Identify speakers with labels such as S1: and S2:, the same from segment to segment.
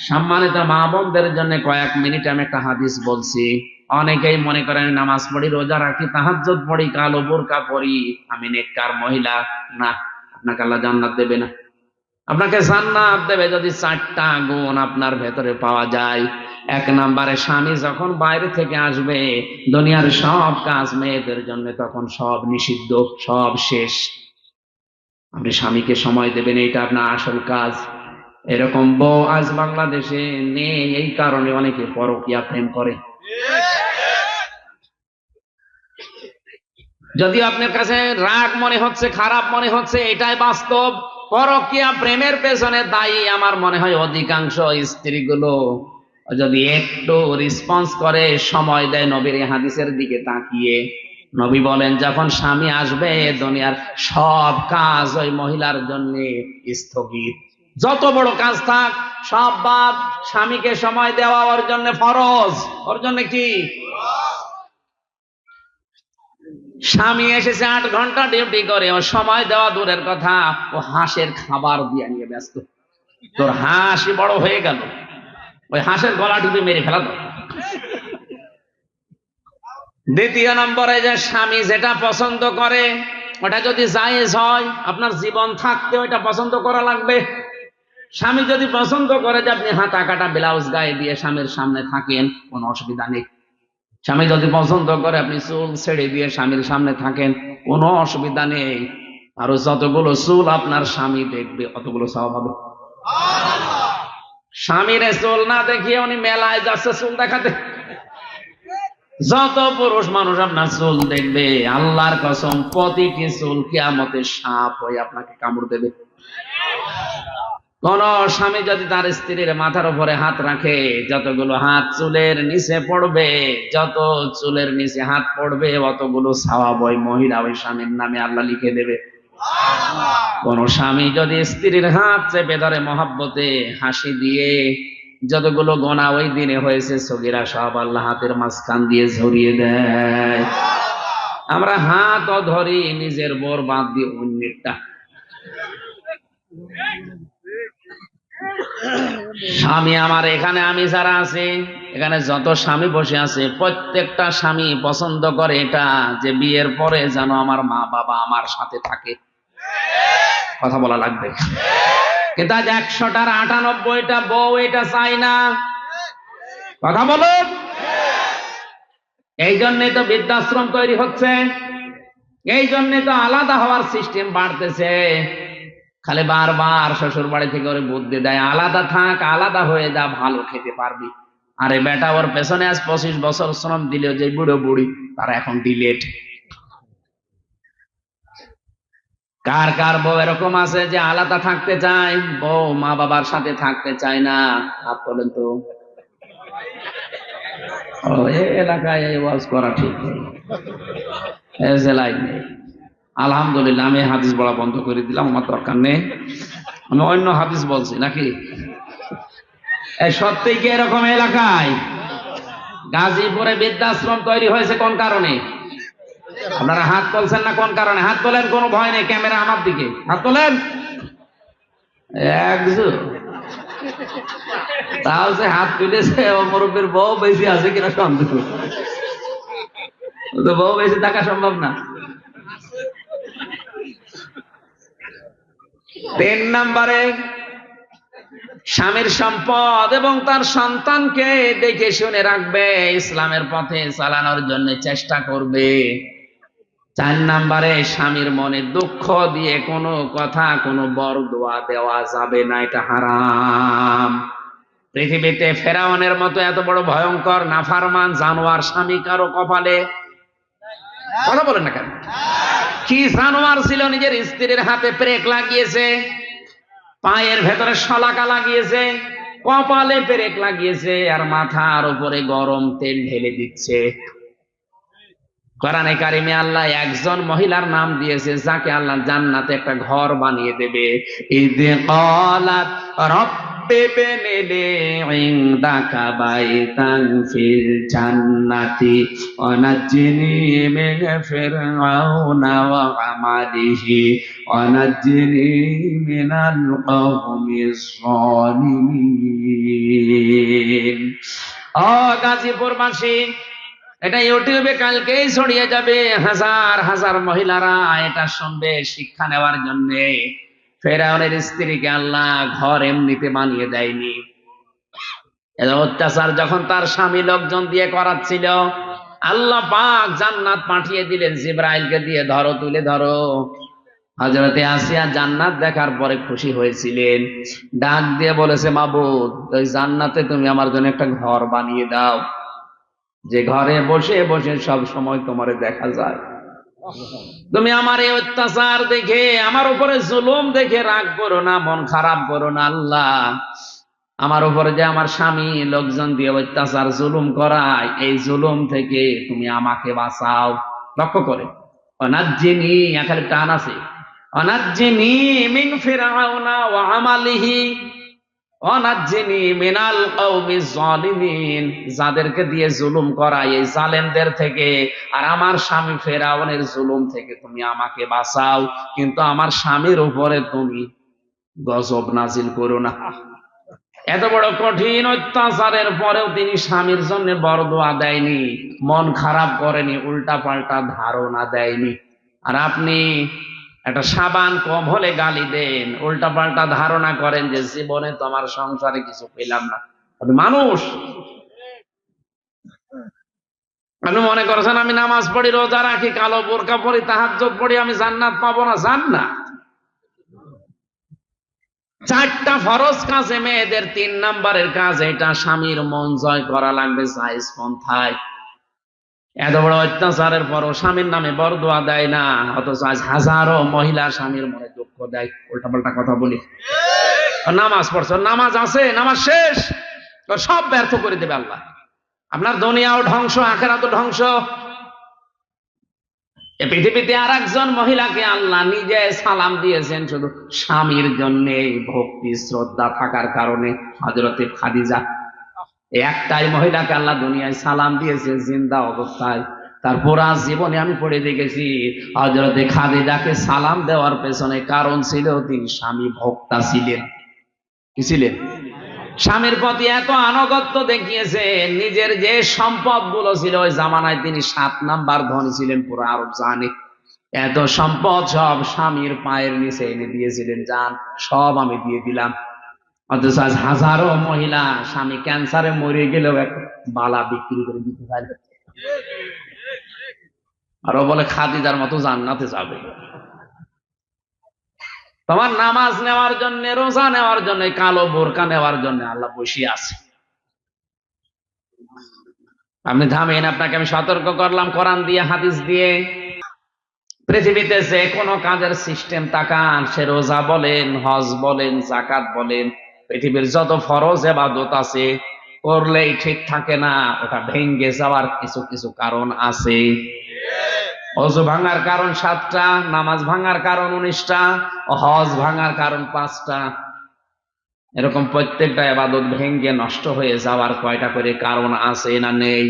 S1: সম্মানিত মা বোনদের জন্য কয়েক মিনিট আমি একটা হাদিস বলছি। অনেকেই মনে করেন নামাজ পড়ি, রোজা রাখি, তাহাজ্জুদ পড়ি, কালো বোরকা পড়ি, আমি নেককার মহিলা। না, আপনাকে আল্লাহ জান্নাত দেবে না। আপনাকে জান্নাত দেবে যদি 4টা গুণ আপনার ভেতরে পাওয়া যায়। 1 নম্বরে, স্বামী যখন বাইরে থেকে আসবে, দুনিয়ার সব কাজ মেয়েদের জন্য তখন সব নিষিদ্ধ, সব শেষ। আপনি স্বামীকে সময় দেবেন, এটা আপনার আসল কাজ। এরকম বউ আজ বাংলাদেশে নেই, এই কারণে অনেকে পরকীয়া প্রেম করে। যদি আপনার কাছে রাগ মনে হচ্ছে, খারাপ মনে হচ্ছে, এটাই বাস্তব। পরকীয়া প্রেমের পেছনে দায়ী আমার মনে হয় অধিকাংশ স্ত্রীগুলো। যদি একটু রেসপন্স করে, সময় দেয় নবীর এই হাদিসের দিকে তাকিয়ে, নবী বলেন যখন স্বামী আসবে দুনিয়ার সব কাজ ওই মহিলার জন্য স্থগিত। যত বড় কাজ থাক সব বাদ, স্বামীকে সময় দেওয়া ওর জন্য ফরজ। ওর জন্য কি? স্বামী এসেছে 8 ঘন্টা ডিউটি করে, ও সময় দেওয়া দূরের কথা, ও হাঁসের খাবার দিয়ে নিয়ে ব্যস্ত। তোর হাঁসই বড় হয়ে গেল, ওই হাঁসের গলা টিপে মেরে ফেলা দাও। দ্বিতীয় নম্বরে, যে স্বামী যেটা পছন্দ করে ওটা যদি জায়েজ হয়, আপনার জীবন থাকতে ওইটা পছন্দ করা লাগবে। স্বামী যদি পছন্দ করে যে আপনি হাতা কাটা ব্লাউজ গায়ে দিয়ে স্বামীর সামনে থাকেন, কোনো অসুবিধা নেই। স্বামী যদি পছন্দ করে আপনি চুল ছেড়ে দিয়ে স্বামীর সামনে থাকেন, কোনো অসুবিধা নেই। আর যতগুলো চুল আপনার স্বামী দেখবে অতগুলো সওয়াব হবে। স্বামীর চুল না দেখিয়ে উনি মেলায় যাচ্ছে চুল দেখাতে। যত পুরুষ মানুষ আপনার চুল দেখবে, আল্লাহর কসম প্রতিটি চুল কিয়ামতে সাপ হয়ে আপনাকে কামড় দেবে। কোন স্বামী যদি তার স্ত্রীর মাথার উপরে হাত রাখে, যতগুলো হাত চুলের নিচে পড়বে, যত চুলের নিচে হাত পড়বে অতগুলো সওয়াব ওই মহিলা ওই স্বামীর নামে আল্লাহ লিখে দেবে। কোন স্বামী যদি স্ত্রীর হাত চেপে ধরে মহব্বতে হাসি দিয়ে, যতগুলো গোনা ওই দিনে হয়েছে সগীরা সব আল্লাহ হাতের মাঝখান দিয়ে ঝরিয়ে দেয়। আমরা হাতও ধরি নিজের বোর বাদ দিয়ে অন্যেরটা। স্বামী আমার এখানে, আমি যারা আছে এখানে যত স্বামী বসে আছে, প্রত্যেকটা স্বামী পছন্দ করে এটা যে বিয়ের পরে যেন আমার মা বাবা আমার সাথে থাকে। কথা বলা লাগবে। কিন্তু আজ 100টার 98টা বউ এটা চাই না। কথা বলুন। এই জন্যই তো বৃদ্ধাশ্রম তৈরি হচ্ছে, এই জন্যই তো আলাদা হওয়ার সিস্টেম বাড়তেছে। খালি বারবার শ্বশুর বাড়ি থেকে ওরে বুদ্ধি দেয়, আলাদা থাক, আলাদা হয়ে যা, ভালো খেতে পারবি। আরে বেটা, ওর পেছনে আজ 25 বছর শ্রম দিলেও যে বুড়ো বুড়ি তারা এখন ডিলেট। কার কার বউ এরকম আছে যে আলাদা থাকতে চায়, বউ মা বাবার সাথে থাকতে চায় না? হাত তোলেন তো। এই এলাকায় এই ওয়াজ করা ঠিক নেই, এই জেলায় নেই। আলহামদুলিল্লাহ, আমি হাদিস বলা বন্ধ করে দিলাম, আমার দরকার নেই। আমি অন্য হাদিস বলছি নাকি? এই সত্যি কি এরকম এলাকায় গাজীপুরে বৃদ্ধাশ্রম তৈরি হয়েছে কোন কারণে? আপনারা হাত তুলছেন না কোন কারণে? হাত তোলেন, কোনো ভয় নেই, ক্যামেরা আমার দিকে, হাত তোলেন। একজন তাও যে হাত তুলেছে, ও মুরব্বীর বউ বেশি আছে কিনা সন্দেহ। বউ বেশি থাকা সম্ভব না। 3 নম্বরে, স্বামীর সম্পদ এবং তার সন্তানকে দেখে শুনে রাখবে, ইসলামের পথে চালানোর জন্য চেষ্টা করবে। 4 নম্বরে, স্বামীর মনে দুঃখ দিয়ে কোনো কথা, কোনো বরদোয়া দেওয়া যাবে না, এটা হারাম। পৃথিবীতে ফেরাউনের মতো এত বড় ভয়ঙ্কর নাফরমান জানোয়ার স্বামী কারো কপালে? কথা বলেন না কেন? কি জানোয়ার ছিল, নিজের স্ত্রীর হাতে পেরেক লাগিয়েছে, পায়ের ভেতরে শলাকা লাগিয়েছে, কপালে পেরেক লাগিয়েছে, আর মাথার উপরে গরম তেল ঢেলে দিচ্ছে। কোরআনে কারিমে আল্লাহ একজন মহিলার নাম দিয়েছে যাকে আল্লাহ জান্নাতে একটা ঘর বানিয়ে দেবে। ইদ ক্বালাত রাব্বি ইবনি লি ইনদাকা বাইতান ফিল জান্নাতি ওয়া নাজ্জিনি মিন ফিরআউনা ওয়া আমালিহি ওয়া নাজ্জিনি মিনাল কওমিজ যালিমিন। গাজীপুরবাসী, এটা ইউটিউবে কালকেই ছড়িয়ে যাবে, হাজার হাজার মহিলারা এটা শুনবে শিক্ষা নেওয়ার জন্য। ফেরাউনের স্ত্রীকে আল্লাহ ঘর এমনিতে বানিয়ে দেয়নি। অত্যাচার যখন তার স্বামী লোকজন দিয়ে করাচ্ছিল, আল্লাহ পাক জান্নাত পাঠিয়ে দিলেন জিবরাইলকে দিয়ে, ধরো তুলে ধরো। হযরতে আসিয়া জান্নাত দেখার পরে খুশি হয়েছিলেন, ডাক দিয়ে বলেছে, মাবুদ ওই জান্নাতে তুমি আমার জন্য একটা ঘর বানিয়ে দাও, যে ঘরে বসে বসে সব সময় তোমারে দেখা যায়। তুমি আমার এই অত্যাচার দেখে, আমার উপরে জুলুম দেখে রাগ করো না, মন খারাপ করো না। আল্লাহ, আমার উপরে যে আমার স্বামী লোকজন দিয়ে অত্যাচার জুলুম করায়, এই জুলুম থেকে তুমি আমাকে বাঁচাও। লক্ষ্য করে অনাজ্জিনি, এখানে টান আছে, অনাজ্জিনি মিন ফিরআউনা ওয়া আমালিহি অনাজ্জিনি মিনাল কওমিজ জালিমিন। যাদেরকে দিয়ে জুলুম করায় এই জালেমদের থেকে, আর আমার স্বামী ফেরাউনের জুলুম থেকে তুমি আমাকে বাঁচাও, কিন্তু আমার স্বামীর উপরে তুমি গজব নাজিল করো না। এত বড় কঠিন অত্যাচারের পরেও তিনি স্বামীর জন্য বরদোয়া দেয়নি, মন খারাপ করেনি, উল্টা পাল্টা ধারণা দেয়নি। আর আপনি একটা সাবান কম হলে গালি দেন, উল্টা পাল্টা ধারণা করেন যে জীবনে তো আমার সংসারে কিছু পেলাম না। আপনি মানুষ, আপনি মনে করছেন আমি নামাজ পড়ি, রোজা রাখি, কালো বোরকা পড়ি, তাহাজ্জুদ পড়ি, আমি জান্নাত পাবো না? জান্নাত চারটা ফরজ কাজে মেয়েদের 3 নাম্বারের কাজ এটা, স্বামীর মন জয় করা লাগবে জায়েজ পন্থায়। এত বড় অত্যাচারের পরও স্বামীর নামে বরদোয়া দেয় না, অথচ আজ হাজারো মহিলা স্বামীর মনে দুঃখ দেয়। উল্টা পাল্টা কথা বলি, নামাজ পড়ছো, নামাজ আছে, নামাজ শেষ, সব ব্যর্থ করে দেবে আল্লাহ। আপনার দুনিয়াও ধ্বংস, আখিরাতও ধ্বংস। এই পৃথিবীতে আর একজন মহিলাকে আল্লাহ নিজে সালাম দিয়েছেন শুধু স্বামীর জন্য, ভক্তি শ্রদ্ধা থাকার কারণে, হযরতে খাদিজা। একটাই মহিলাকে আল্লাহ দুনিয়ায় সালাম দিয়েছে জিন্দা অবস্থায়। তার পুরা জীবনে আমি পড়ে দেখেছি, হযরতে খাদিজাকে সালাম দেওয়ার পেছনে কারণ ছিল তিনি স্বামী ভক্তা ছিলেন। কি ছিলেন? স্বামীর প্রতি এত আনুগত্য দেখিয়েছে, নিজের যে সম্পদ গুলো ছিল ওই জামানায় তিনি 7 নাম্বার ধনী ছিলেন, পুরো আরব জানে। এত সম্পদ সব স্বামীর পায়ের নিচে এনে দিয়েছিলেন, যান সব আমি দিয়ে দিলাম। অথচ আজ হাজারো মহিলা স্বামী ক্যান্সারে মরে গেলেও এক বালা বিক্রি করে দিতে পারে, আরো বলে খাদিজার মতো জান্নাতে যাবে। তোমার নামাজ নেওয়ার জন্য, রোজা নেওয়ার জন্য, কালো বোরকা নেওয়ার জন্য আল্লাহ বসিয়ে আছে। আপনি থামেন, আপনাকে আমি সতর্ক করলাম কোরআন দিয়ে, হাদিস দিয়ে। পৃথিবীতে যে কোনো কাজের সিস্টেম তাকান, সে রোজা বলেন, হজ বলেন, যাকাত বলেন, পৃথিবীর যত ফরজ ইবাদত আছে, করলেই ঠিক থাকে না, ওটা ভেঙ্গে যাওয়ার কিছু কিছু কারণ আছে। ওযু ভাঙার কারণ 7টা, নামাজ ভাঙার কারণ 19টা, হজ ভাঙার কারণ 5টা। এরকম প্রত্যেকটা ইবাদত ভেঙ্গে নষ্ট হয়ে যাওয়ার কয়টা করে কারণ আছে না নেই?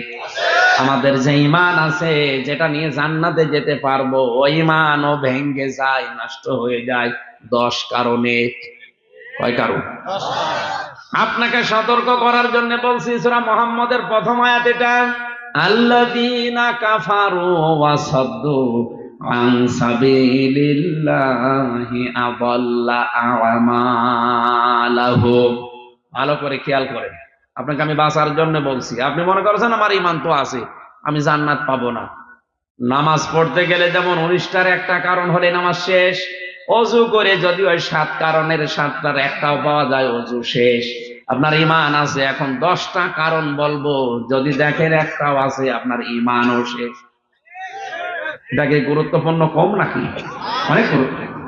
S1: আমাদের যে ঈমান আছে, যেটা নিয়ে জান্নাতে যেতে পারবো, ওই ঈমানও ভেঙ্গে যায়, নষ্ট হয়ে যায় 10 কারণে। কয় কারণ? আপনাকে সতর্ক করার জন্য বলছি, সূরা মুহাম্মদের প্রথম আয়াত এটা, আল্লাযীনা কাফারু ওয়া সাদ্দু আন সাবিলিল্লাহি আযাল্লা আমালাহুম। ভালো করে খেয়াল করেন, আপনাকে আমি বাঁচার জন্য বলছি। আপনি মনে করছেন আমার ঈমান তো আছে, আমি জান্নাত পাবো না। নামাজ পড়তে গেলে যেমন 19টার একটা কারণ হলে নামাজ শেষ, ওযু করে যদি ওই 7 কারণের 7টার একটাও পাওয়া যায়, ওযু শেষ। আপনার ঈমান আছে, এখন 10টা কারণ বলবো, যদি দেখেন একটাও আছে, আপনার ঈমানও শেষ। এটাকে গুরুত্বপূর্ণ কম নাকি? অনেক গুরুত্বপূর্ণ।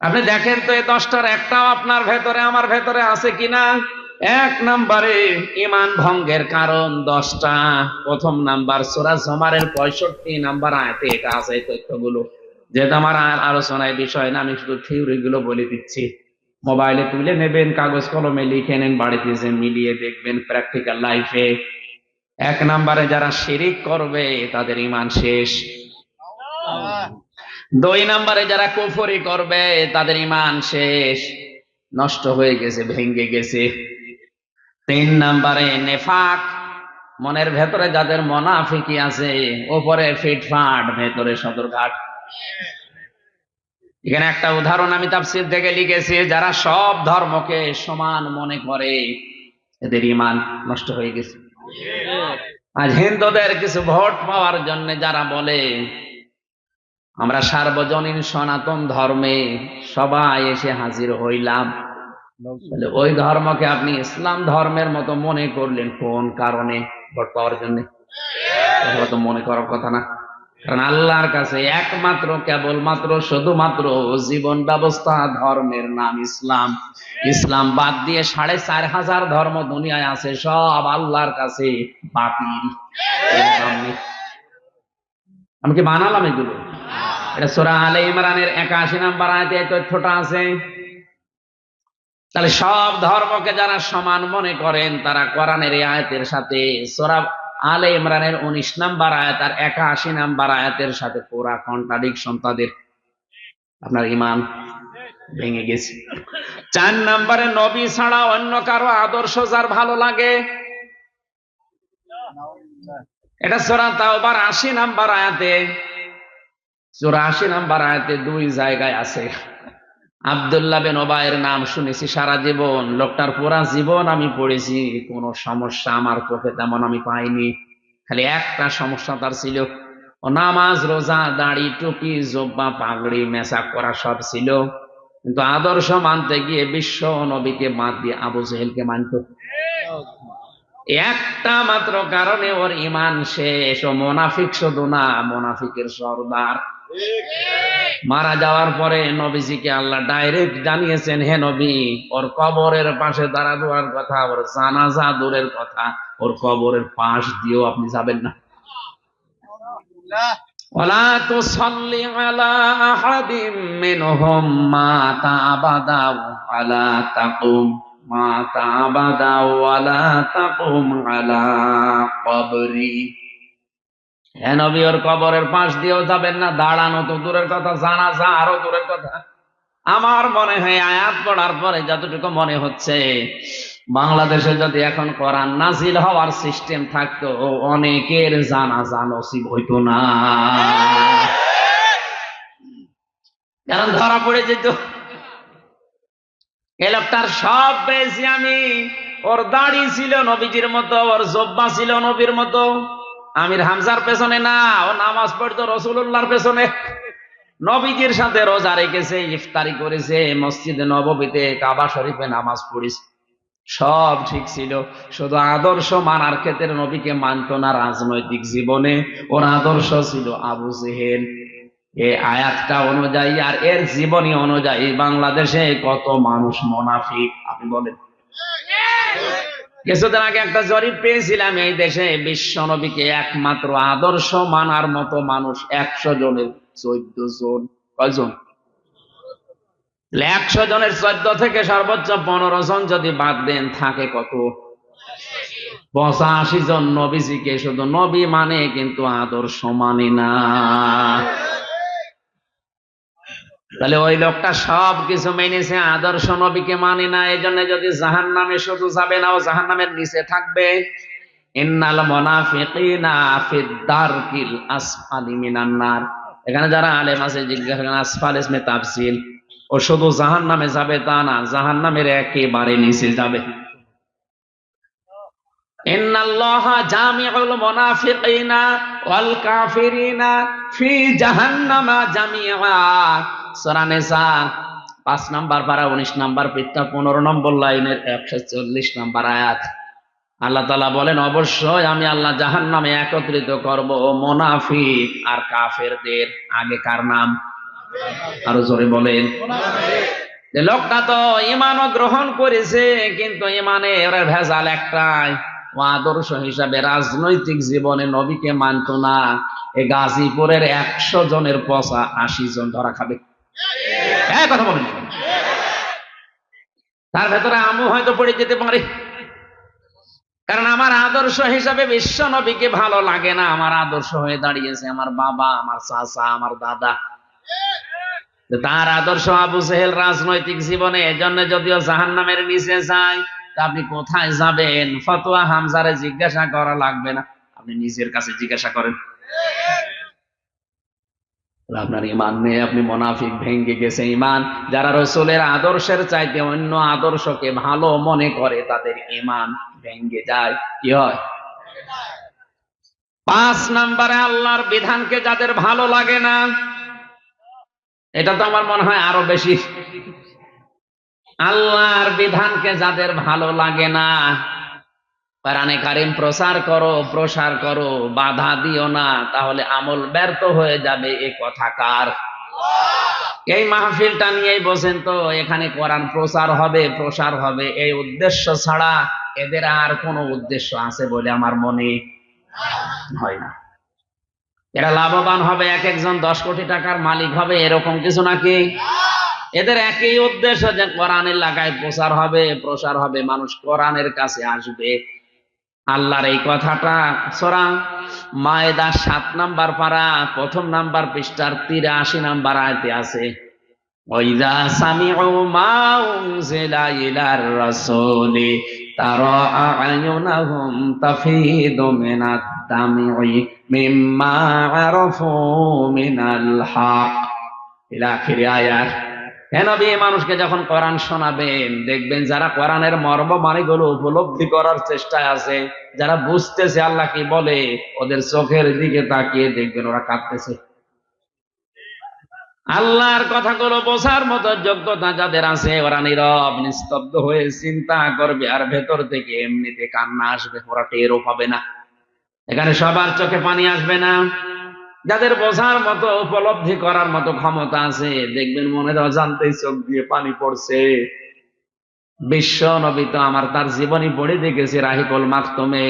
S1: আপনি দেখেন তো এই 10টার একটাও আপনার ভেতরে, আমার ভেতরে আছে কিনা। 1 নম্বরে ঈমান ভঙ্গের কারণ 10টা। প্রথম নাম্বার সূরা জুমারের 65 নাম্বার আয়াতে এটা আছে, এই তথ্যগুলো। যেহেতু আমার আলোচনায় বিষয় না, আমি শুধু থিওরি গুলো বলে দিচ্ছি। মোবাইলে তুলে নেবেন, কাগজ কলমে লিখে নেন, বাড়িতে যে মিলিয়ে দেখবেন প্র্যাকটিক্যাল লাইফে। 1 নম্বরে যারা শিরিক করবে তাদের ঈমান শেষ। 2 নম্বরে যারা কুফরি করবে তাদের ঈমান শেষ, নষ্ট হয়ে গেছে, ভেঙ্গে গেছে। 3 নম্বরে নেফাক, মনের ভেতরে যাদের মুনাফিকি আছে, উপরে ফিটফাট, ভেতরে সদরঘাট। এখানে একটা উদাহরণ আমি তাফসীর থেকে লিখেছি, যারা সব ধর্মকে সমান মনে করে এদের ঈমান নষ্ট হয়ে গেছে। আজ হিন্দুদের কিছু ভোট পাওয়ার জন্য যারা বলে আমরা সার্বজনীন সনাতন ধর্মে সবাই এসে হাজির হইলাম, ওই ধর্মকে আপনি ইসলাম ধর্মের মতো মনে করলেন কোন কারণে? ভোট পাওয়ার জন্য? তো মনে করার কথা না। কারণ আল্লাহর কাছে একমাত্র কেবলমাত্র শুধুমাত্র জীবন ব্যবস্থা ধর্মের নাম ইসলাম। ইসলাম বাদ দিয়ে ৪৫০০ ধর্ম দুনিয়ায় আছে, সব আল্লাহর কাছে বাতিল। আমি কি বানালাম এগুলো? এটা সূরা আলে ইমরানের ৮১ নম্বর আয়াতে এই তথ্যটা আছে। তাহলে সব ধর্মকে যারা সমান মনে করেন তারা কোরআনের এই আয়াতের সাথে সূরা আলে ইমরানের ১৯ নম্বর আয়াত আর ৮১ নম্বর আয়াতের সাথে পুরা কন্ট্রাডিকশন। তাদের আপনার ঈমান ভেঙে গেছে। ৪ নম্বরে নবী ছাড়া অন্য কারো আদর্শ যার ভালো লাগে, এটা সূরা তাওবার ৮০ নম্বর আয়াতে, সূরা ৮০ নম্বর আয়াতে ২ জায়গায় আছে। আব্দুল্লাহ বিন ওবায়ের নাম শুনেছি সারা জীবন, লোকটার পুরা জীবন আমি পড়েছি, কোন সমস্যা আমার চোখে তেমন আমি পাইনি। খালি একটা সমস্যা তার ছিল, ও নামাজ রোজা দাড়ি টুপি জোব্বা পাগড়ি মেসাক করা সব ছিল, কিন্তু আদর্শ মানতে গিয়ে বিশ্ব নবীকে বাদ দিয়ে আবু জেহেলকে মানত। একটা মাত্র কারণে ওর ঈমান শেষ। ও মুনাফিক শুধু না, মুনাফিকের সর্দার। মারা যাওয়ার পরে নবীজিকে আল্লাহ ডাইরেক্ট জানিয়েছেন, হে নবী, ওর কবরের পাশে দাঁড়া দেওয়ার কথা, ওর জানাজা দূরের কথা, ওর কবরের পাশ দিয়েও আপনি যাবেন না। ওয়ালা তুসাল্লি আলা আহাদিম মিনহুম মাতা আবাদা ওয়ালা তাকুম মাতা আবাদা ওয়ালা তাকুম আলা কবরি। হে নবী, ওর কবরের পাশ দিয়েও যাবেন না, দাঁড়ানো তো দূরের কথা, জানাজা আরো দূরের কথা। আমার মনে হয় আয়াত পড়ার পরে যতটুকু মনে হচ্ছে, বাংলাদেশে যদি এখন কোরআন নাজিল হওয়ার সিস্টেম থাকতো, অনেকের জানাজা নসিব হইতো না, কারণ ধরা পড়ে যেত। এ লোকটার সব পেয়েছি আমি, ওর দাড়ি ছিল নবীজির মতো, ওর জব্বা ছিল নবীর মতো। আমির হামজার পেছনে না, ও নামাজ পড়তো রাসূলুল্লাহর পেছনে, নবীজির সাথে রোজা রেখেছে, ইফতারি করেছে, মসজিদে নববীতে কাবা শরীফে নামাজ পড়েছে, সব ঠিক ছিল। শুধু আদর্শ মানার ক্ষেত্রে নবীকে মানত না। রাজনৈতিক জীবনে ওর আদর্শ ছিল আবু জেহেল। এই আয়াতটা অনুযায়ী আর এর জীবনী অনুযায়ী বাংলাদেশে কত মানুষ মুনাফিক আপনি বলেন? কিছুদিন আগে একটা জরিপ পেয়েছিলাম, এই দেশে বিশ্ব নবীকে একমাত্র আদর্শ মানার মতো মানুষ ১০০ জনের ১৪ জন। কয়জন? ১০০ জনের ১৪ থেকে সর্বোচ্চ ১৫ জন যদি বাদ দেন, থাকে কত? ৮৫ জন নবীজিকে শুধু নবী মানে, কিন্তু আদর্শ মানে না। তাহলে ওই লোকটা সব কিছু মেনেছে, আদর্শ নবীকে মানে না, এই জন্য যদি জাহান্নামে শুধু যাবে না, ও জাহান্নামের নিচে থাকবে। ইন্নাল মুনাফিকিনা ফিদ দারকিল আসফালি মিনান নার। এখানে যারা আলেম আছে জিজ্ঞাসা করেন আসফাল ইসমে তাফসিল, ও শুধু জাহান্নামে যাবে তা না, জাহান্নামের একেবারে নিচে যাবে। ইন্নাল্লাহা জামিউল মুনাফিকিনা ওয়াল কাফিরিনা ফি জাহান্নামা জামিআ। সূরা নিসা ৫ নম্বর পারা ১৯ নম্বর পৃষ্ঠা ১৫ নম্বর লাইনের ১৪০ নম্বর আয়াত। আল্লাহ তাআলা বলেন, অবশ্যই আমি আল্লাহ জাহান্নামে একত্রিত করব মুনাফিক আর কাফেরদের। আগে কার নাম? আরো জোরে বলেন। যে লোকটা তো ঈমানও গ্রহণ করেছে, কিন্তু ঈমানে এর ভেজাল একটাই, ও আদর্শ হিসাবে রাজনৈতিক জীবনে নবীকে মানত না। এই গাজীপুরের ১০০ জনের পচা ৮০ জন ধরা খাবে। কথা বলেন, তার ভেতরে আমু হয়তো পড়ে যেতে পারে, কারণ আমার আদর্শ হিসাবে বিশ্ব নবীকে ভালো লাগে না। আমার আদর্শ হয়ে দাঁড়িয়েছে আমার বাবা, আমার চাচা, আমার দাদা। তার আদর্শ আবু জেহেল রাজনৈতিক জীবনে, এজন্য যদিও জাহান্নামের নিচে যায়, তা আপনি কোথায় যাবেন? ফতোয়া হামজারে জিজ্ঞাসা করা লাগবে না, আপনি নিজের কাছে জিজ্ঞাসা করেন। আপনার ইমান নেই, আপনি মুনাফিক, ভেঙ্গে গেছে ইমান। যারা রাসূলের আদর্শের চাইতে অন্য আদর্শকে ভালো মনে করে তাদের ইমান ভেঙ্গে যায়। কি হয়? 5 নম্বরে আল্লাহর বিধানকে যাদের ভালো লাগে না, এটা তো আমার মনে হয় আরো বেশি। আল্লাহর বিধানকে যাদের ভালো লাগে না, কোরআনে কারীম প্রচার করো, প্রসার করো, বাধা দিও না, তাহলে আমল ব্যর্থ হয়ে যাবে। এ কথা কার? এই মাহফিলটা নিয়েই বসেন তো, এখানে কোরআন প্রচার হবে, প্রসার হবে, এই উদ্দেশ্য ছাড়া এদের আর কোনো উদ্দেশ্য আছে বলে আমার মনে হয় না। এরা লাভবান হবে, এক একজন 10 কোটি টাকার মালিক হবে, এরকম কিছু নাকি? এদের একই উদ্দেশ্য যে কোরআন এলাকায় প্রচার হবে, প্রসার হবে, মানুষ কোরআনের কাছে আসবে। আল্লাহর এই কথাটা সূরা মায়েদা 7 নাম্বার পারা 1ম নাম্বার পৃষ্ঠার 83 নাম্বার আয়াতে আছে। ওয়াইযা সামিউ মা উনজিলা ইলার রাসূলি তারা আ'য়ুনাহুম তাফিদু মিনাদ দাম'i মিম্মা আরাফু মিনাল হক ইলা আখির আয়াত। হে নবী, মানুষকে যখন কোরআন শোনাবেন, দেখবেন যারা কোরআনের মর্ম মানেগুলো উপলব্ধি করার চেষ্টায় আছে, যারা বুঝতেছে আল্লাহ কি বলে, ওদের চোখের দিকে তাকিয়ে দেখবেন ওরা কাঁদতেছে। আল্লাহর কথাগুলো বোঝার মতো যোগ্যতা যাদের আছে, ওরা নীরব নিস্তব্ধ হয়ে চিন্তা করবে, আর ভেতর থেকে এমনিতে কান্না আসবে, ওরা টেরও পাবে না। এখানে সবার চোখে পানি আসবে না। যাদের বোঝার মতো, উপলব্ধি করার মতো ক্ষমতা আছে, দেখবেন মনের অজান্তেই চোখ দিয়ে পানি পড়ছে। বিশ্ব নবী তো আমার তার জীবনী পড়ে দেখেছি, রাহিকুল মাকতুমে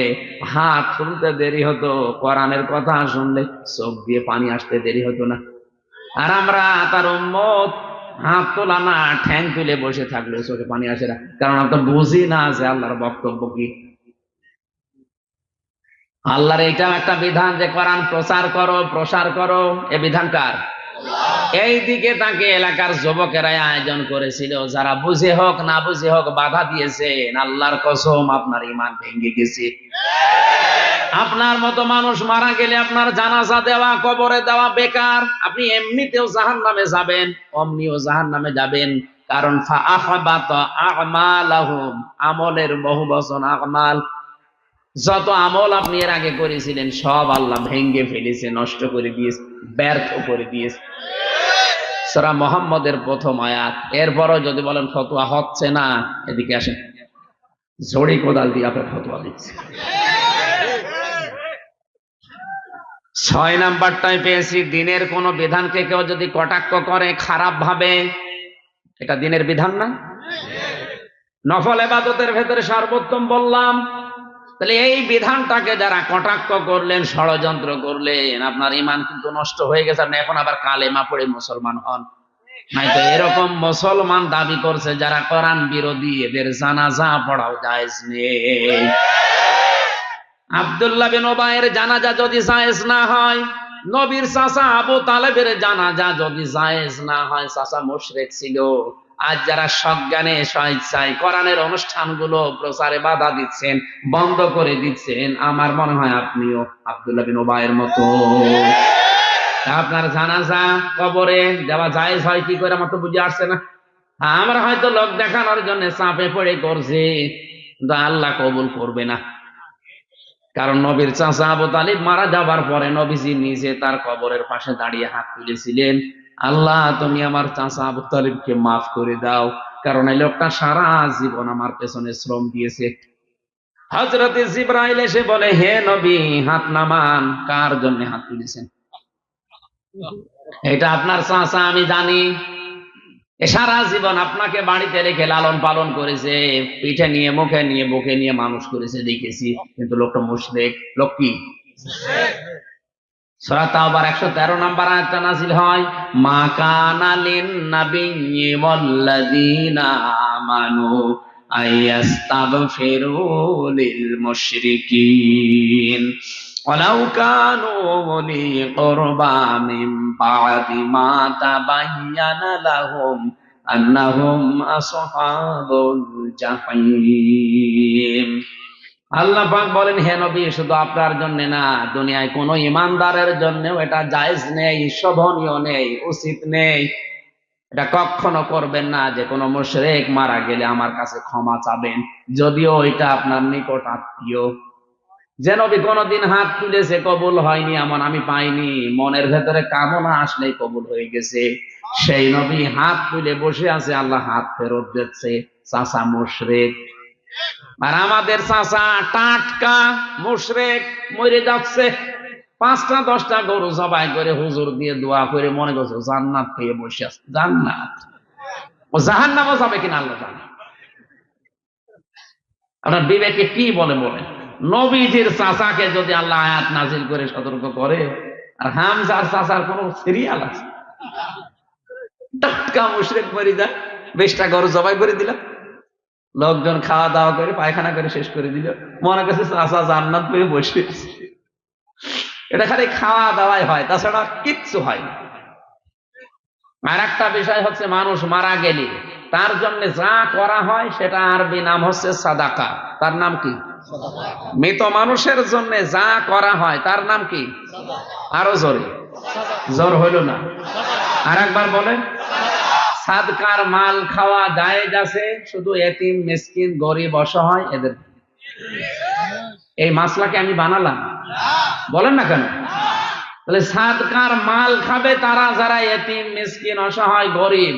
S1: হাত তুলতে দেরি হতো, কোরআনের কথা শুনলে চোখ দিয়ে পানি আসতে দেরি হতো না। আর আমরা তার উম্মত, হাত তোলা না, ঠ্যাং তুলে বসে থাকলে চোখে পানি আসে না, কারণ আমরা তো বুঝি না যে আল্লাহর বক্তব্য কি। আল্লাহর এইটাও একটা বিধান যে কোরআন প্রচার করো, প্রসার করো। এ বিধান কার? এই দিকে তাকে এলাকার যুবকেরাই আয়োজন করেছিল, যারা বুঝে হোক না বুঝে হোক বাধা দিয়েছেন। আল্লাহর কসম, আপনার ঈমান ভেঙে গেছে। আপনার মতো মানুষ মারা গেলে আপনার জানাজা দেওয়া, কবরে দেওয়া বেকার। আপনি এমনিতেও জাহান্নামে যাবেন, অমনিও জাহান্নামে যাবেন। কারণ ফাআহবাতা আ'মালাহুম, আমলের বহু বচন আমাল। যত আমল আপনি এর আগে করেছিলেন সব আল্লাহ ভেঙ্গে ফেলেছে, নষ্ট করে দিয়েছে, ব্যর্থ করে দিয়েছে। সূরা মুহাম্মদের 1ম আয়াত। এরপরও যদি বলেন ফতোয়া হচ্ছে না, এদিকে আসেন, ঝড়ি কোদাল দিয়ে আপনার ফতোয়া দিচ্ছে। 6 নাম্বারটাই পেয়েছি, দিনের কোন বিধানকে কেউ যদি কটাক্ষ করে খারাপ ভাবে, এটা দিনের বিধান না? নফল ইবাদতের ভেতরে সর্বোত্তম বললাম। তাহলে এই বিধানটাকে যারা কটাক্ষ করলেন, ষড়যন্ত্র করলেন, আপনার ঈমান কিন্তু নষ্ট হয়ে গেছে। আপনি এখন আবার কালেমা পড়ে মুসলমান হন, নয়তো এরকম মুসলমান দাবি করছে যারা কোরআন বিরোধী, এদের জানাজা পড়াও জায়েজ নেই। আব্দুল্লাহ বিন উবাইয়ের জানাজা যদি জায়েজ না হয়, নবীর চাচা আবু তালেবের জানাজা যদি জায়েজ না হয়, চাচা মুশরিক ছিল। আজ যারা সজ্ঞানে স্বেচ্ছায় কোরআনের অনুষ্ঠানগুলো প্রচারে বাধা দিচ্ছেন, বন্ধ করে দিচ্ছেন, আমার মনে হয় আপনিও আব্দুল্লাহ বিন উবাইয়ের মতো। আপনার জানাজা কবরে দেওয়া জায়েজ হয় কি করে, আমার তো বুঝে আসছে না। আমরা হয়তো লোক দেখানোর জন্য চাপে পড়ে করছি, কিন্তু আল্লাহ কবুল করবে না। কারণ নবীর চাচা আবু তালিব মারা যাবার পরে নবীজি নিজে তার কবরের পাশে দাঁড়িয়ে হাত তুলেছিলেন, আল্লাহ তুমি আমার চাচা আবু তালিবকে মাফ করে দাও, কারণ এই লোকটা সারা জীবন আমার পেছনে শ্রম দিয়েছে। হযরত জিবরাইল এসে বলে, হে নবী, হাত নামান। কার জন্য হাত তুলেছেন? এটা আপনার চাচা, আমি জানি। সারা জীবন আপনাকে বাড়িতে রেখে লালন পালন করেছে, পিঠে নিয়ে, মুখে নিয়ে, বুকে নিয়ে মানুষ করেছে, দেখেছি। কিন্তু লোকটা মুশরিক। লোক কি? সূরা তাওবার 113 নাম্বার আয়াতটা নাযিল হয়, মা কানা লিন নাবিয়্যি ওয়াল্লাযীনা আমানু আইয়াস্তাগফিরু লিল মুশরিকিন ওয়ালাউ কানু উলি কুরবা মিন বা'দি মা তাবায়্যানা লাহুম আন্নাহুম আসহাবুল জাহিম। আল্লাহ পাক বলেন, হে নবী, শুধু আপনার জন্য না, দুনিয়ায় কোনো ইমানদারের জন্যও এটা জায়েজ নেই, শোভনীয় নেই, উচিত নেই। এটা কখনো করবেন না যে কোনো মুশরিক মারা গেলে আমার কাছে ক্ষমা চাবেন, যদিও এটা আপনার নিকট আত্মীয়। যে নবী কোনদিন হাত তুলেছে কবুল হয়নি এমন আমি পাইনি, মনের ভেতরে কামনা আসলেই কবুল হয়ে গেছে। সেই নবী হাত তুলে বসে আছে, আল্লাহ হাত ফেরত দিচ্ছে। চাচা মুশরিক, আর আমাদের চাচা টাটকা মুশরিক, মরে যাচ্ছে। 5টা 10টা গরু জবাই করে হুজুর দিয়ে দোয়া করে মনে করছে জান্নাত পেয়ে বসে আছে। জান্নাত, ও জাহান্নামও যাবে কিনা আল্লাহ জানে। আপনার বিবেকে কি বলে বলেন? নবীজির চাচাকে যদি আল্লাহ আয়াত নাজিল করে সতর্ক করে, আর হামজার চাচার কোন সিরিয়াল আছে? টাটকা মুশরিক মরে যায়, 20টা গরু জবাই করে দিলাম, লোকজন খাওয়া দাওয়া করে পায়খানা করে শেষ করে দিল, মনে করছে চাচা জান্নাত পেয়ে বসে আছে। এটা খালি খাওয়া দাওয়াই হয়, তাছাড়া কিচ্ছু হয় না। আর একটা বিষয় হচ্ছে, মানুষ মারা গেলে তার জন্য যা করা হয় সেটা আরবি নাম হচ্ছে সাদাকা। তার নাম কি? মৃত মানুষের জন্য যা করা হয় তার নাম কি? আরো জোরে, জোর হইল না, আর একবার বলেন। সাদকার মাল খাওয়া জায়েজ আছে, শুধু এতিম মিসকিন গরিব অসহায় এদের। এই মাসলাকে আমি বানালাম, বলেন না কেন? তাহলে সাদকার মাল খাবে তারা যারা এতিম মিসকিন অসহায় গরিব।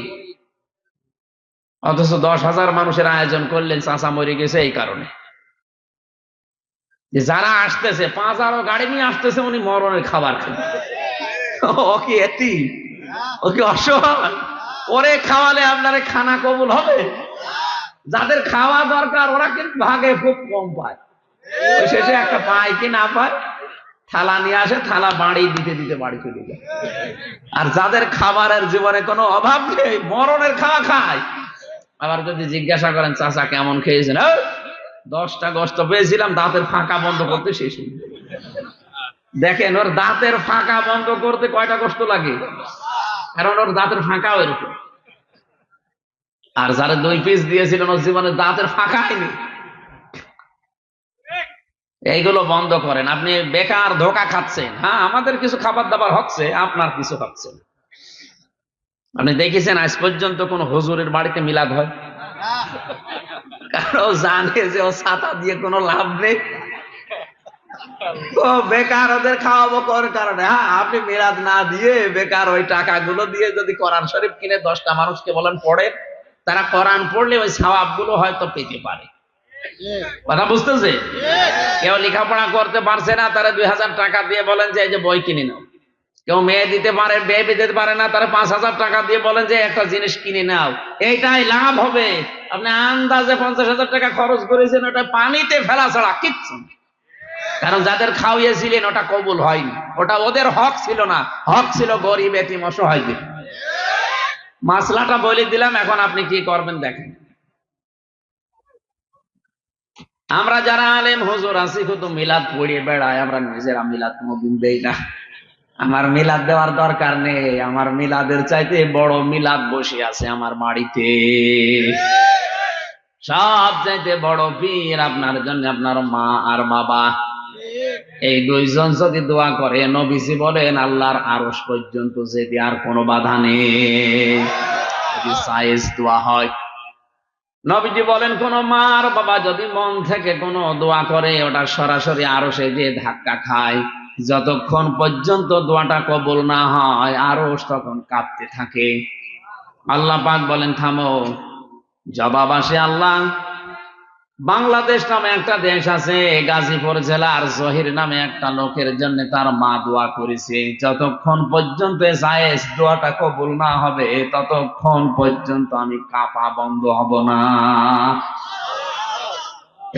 S1: অথচ 10,000 মানুষের আয়োজন করলেন, চাচা মরে গেছে এই কারণে যে যারা আসতেছে 5,000 গাড়ি নিয়ে আসতেছে, উনি মরণের খাবার খান। ও কি এতিম? ও কি অসহায়? ওরে খাওয়ালে আপনার খানা কবুল হবে? যাদের খাওয়া দরকার ওরা কিন্তু ভাগে খুব কম পায়, শেষে একটা পায় কি না পায়, থালা নিয়ে আসে, থালা বাড়ি দিতে দিতে বাড়ি চলে যায়। আর যাদের খাবারের জীবনে কোনো অভাব নেই, মরণের খাওয়া খায়। আবার যদি জিজ্ঞাসা করেন চাচা কেমন খেয়েছেন, 10টা গোশত পেয়েছিলাম, দাঁতের ফাঁকা বন্ধ করতে শেষ। দেখেন ওর দাঁতের ফাঁকা বন্ধ করতে কয়টা কষ্ট লাগে, কারণ ওর দাঁতের ফাঁকা এরকম। আর যারা 2 পিস দিয়েছিলেন ওর জীবনে দাঁতের ফাঁকা হয়নি। এইগুলো বন্ধ করেন, আপনি বেকার ধোকা খাচ্ছেন। হ্যাঁ, আমাদের কিছু খাবার দাবার হচ্ছে, আপনার কিছু হচ্ছে না। আপনি দেখেছেন আজ পর্যন্ত কোন হুজুরের বাড়িতে মিলাদ হয়? কারণ ও জানে যে ও ছাতা দিয়ে কোনো লাভ নেই, ও বেকার ওদের খাওয়াবো কোন কারণে। হ্যাঁ, আপনি মিলাদ না দিয়ে বেকার ওই টাকাগুলো দিয়ে যদি কোরআন শরীফ কিনে 10টা মানুষকে বলেন পড়ে, তারা কোরআন পড়লে ওই সওয়াব গুলো হয়তো পেতে পারে। কথা বুঝতেছে? কেউ লেখাপড়া করতে পারছে না, তারা 2,000 টাকা দিয়ে বলেন যে এই যে বই কিনে নাও। কেউ মেয়ে দিতে পারে, বিয়ে দিতে পারে না, তারা 5,000 টাকা দিয়ে বলেন যে একটা জিনিস কিনে নাও, এইটাই লাভ হবে। আপনি আন্দাজে 50,000 টাকা খরচ করেছেন, ওটা পানিতে ফেলা ছাড়া কিচ্ছু। কারণ যাদের খাওয়িয়েছিলেন ওটা কবুল হয়নি, ওটা ওদের হক ছিল না, হক ছিল গরিব এতিম অসহায়দের। মাসলাটা বলে দিলাম, এখন আপনি কি করবেন দেখেন। আমরা যারা আলেম হুজুর আছি শুধু মিলাদ পড়িয়ে বেড়াই, আমরা নিজেরা মিলাদ কোনদিন দেই না। আমার মিলাদ দেওয়ার দরকার নেই, আমার মিলাদের চাইতে বড় মিলাদ বসে আছে আমার বাড়িতে। সব চাইতে বড় পীর আপনার জন্য আপনার মা আর বাবা। এই 2 জন যদি দোয়া করে, নবীজি বলেন আল্লাহর আরশ পর্যন্ত যেতে আর কোনো বাধা নেই, যদি সাইজ দোয়া হয়। নবীজি বলেন কোন মা আর বাবা যদি মন থেকে কোনো দোয়া করে, ওটা সরাসরি আরশে যে ধাক্কা খায়। যতক্ষণ পর্যন্ত দোয়াটা কবুল না হয় আরশ তখন কাঁপতে থাকে। আল্লাহ পাক বলেন থামো, জবাব আসে আল্লাহ। বাংলাদেশ নামে একটা দেশ আছে, গাজীপুর জেলার জহির নামে একটা লোকের জন্য তার মা দোয়া করেছে। যতক্ষণ পর্যন্ত জায়েজ দোয়াটা কবুল না হবে ততক্ষণ পর্যন্ত আমি কাঁপা বন্ধ হব না।